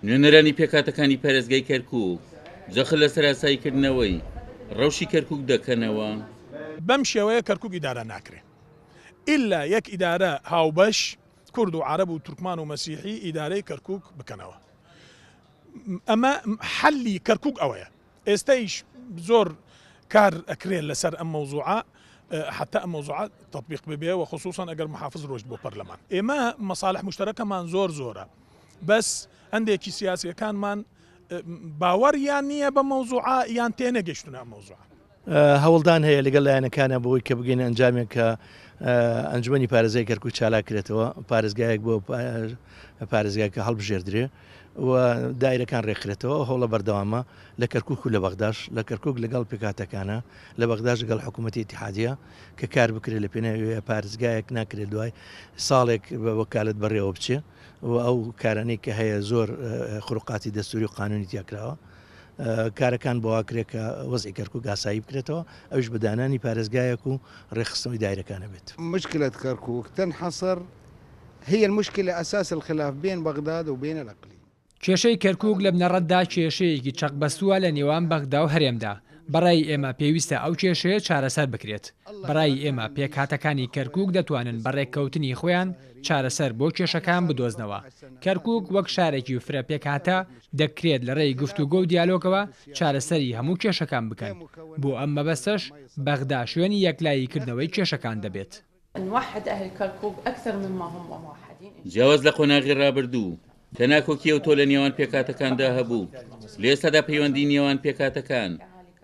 نوێنەرانی پێکاتەکانی پارێزگای کەرکووک جەخت لە سەراساییکردنەوەی ڕەوشی کەرکووک دەکەنەوە. بەم شێوەیە کەرکووک ئیدارە ناکرێت ئللا یەک ئیدارە هاوبەش کورد و عەرەب و تورکمان و مەسیحی ئیدارەی کەرکووک بکەنەوە. ئەمە حەلی کەرکووک ئەوەیە. ئێستایش زۆر کار ئەکرێت لەسەر ئەم مەوزوعە حتى ئەم مەوزوعە تطبیق ببێ و خصوصا ئەگەر محافظ ڕۆژ بۆ پەرلەمان. ئێمە مەساڵح مشتەرەکەمان زۆرە بەس هەندێکی سیاسیەکانمان باوەڕیان نییە بە مەوزوعە یان تێنەگەیشتونە ئەم مەوزوعە. هەوڵدان هەیە لەگەڵ لایەنەکانە بۆی کە بگەینە ئەنجامێک کە ئەنجومەنی پارێزگای کەرکووک چالاکرێتەوە پارێزگایەک بۆ پارێزگایکە هەڵبژێردرێ و دایرەکان ڕێکخرێتەوە هەوڵە بەردەوامە لە کەرکووک و لە بەغداش لە کەرکووک لەگەڵ پێکاتەکانە لە بەغداش لەگەڵ حکوومەتی ئیتیحادیە کە کار بکرێت لە پێناوی پارێزگایەک ناکرێت دوای ساڵێک بە وەکالەت بەڕێوە بچێ و ئەو کارانەی کە هەیە زۆر خروقاتی دەستوری و قانونی تیاکراوە کارەکان بۆواکرێت کە وەزعی کەرکووک ئاسایی بکرێتەوە ئەوش بەدانانی پارێزگایەک و ڕێخستنەوەی دایرەکانە بێت. مشكلة كركوك تنحصر هي المشكلة أساس الخلاف بين بغداد وبين الأقليم. کێشەی کەرکووک لە بنەڕەتدا کێشەیەکی چەقبەستووە لە نێوان بەغدا و هەرێمدا. بەڕای ئێمە پێویستە ئەو کێشەیە چارەسەر بکرێت. بەڕای ئێمە پێکهاتەکانی کەرکووک دەتوانن بەڕێککەوتنی خۆیان چارەسەر بۆ کێشەکان بدۆزنەوە. کەرکووک وەک شارێکی فرە پێکهاتە دەکرێت لە ڕێی گفتوگۆ و دیالۆگەوە چارەسەری هەموو کێشەکان بکەن. بۆ ئەم مەبەستەش بەغدا شوێنی یەکلاییکردنەوەی کێشەکان دەبێت. نوحد أهل كركوك أكثر مما هم موحدين. جیاواز لە قۆناغی ڕابردوو تەناکۆکیە و تۆ لە نێوان پێکاتەکاندا هەبوو لە ئێستادا پەیوەندی نێوان پێکاتەکان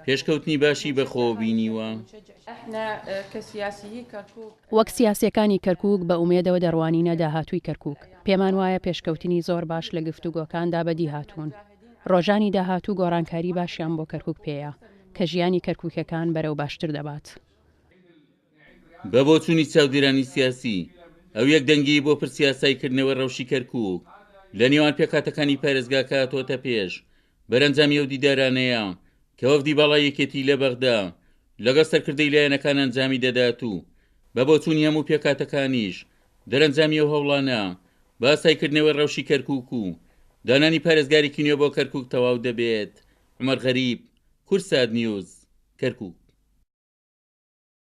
پێشکەوتنی باشی بەخۆبینیوە. وەک سیاسیەکانی کەرکووک بە ئومێدەوە دەڕوانینە داهاتووی کەرکووک پێمان وایە پێشکەوتنی زۆر باش لە گفتوگۆکاندا بەدی هاتوون. ڕۆژانی داهاتوو گۆڕانکاری باشیان بۆ کەرکووک پێەیە کە ژیانی کەرکووکەکان بەرەو باشتر دەبات. بە بۆچوونی چاودێرانی سیاسی ئەو یەک دەنگی بۆ پرسیاساییکردنەوە ڕەوشی کەرکووک لە نێوان پێکاتەکانی پارێزگاکە تۆتە پێش بەرەنجامی ئەو دیدارانەیە کە وەفدی باڵای یەکێتی لە بەغدا لەگەڵ سەرکردەی لایەنەکان ئەنجامی دەدات و بە بۆچوونی هەموو پێکاتەکانیش دەرەنجامی ئەو هەوڵانە باسایکردنەوە ڕەوشی کەرکووک و دانانی پارێزگارێکی نوێ بۆ کەرکووک تەواو دەبێت. عومەر غەریب، کورسات نیوز، کەرکووک.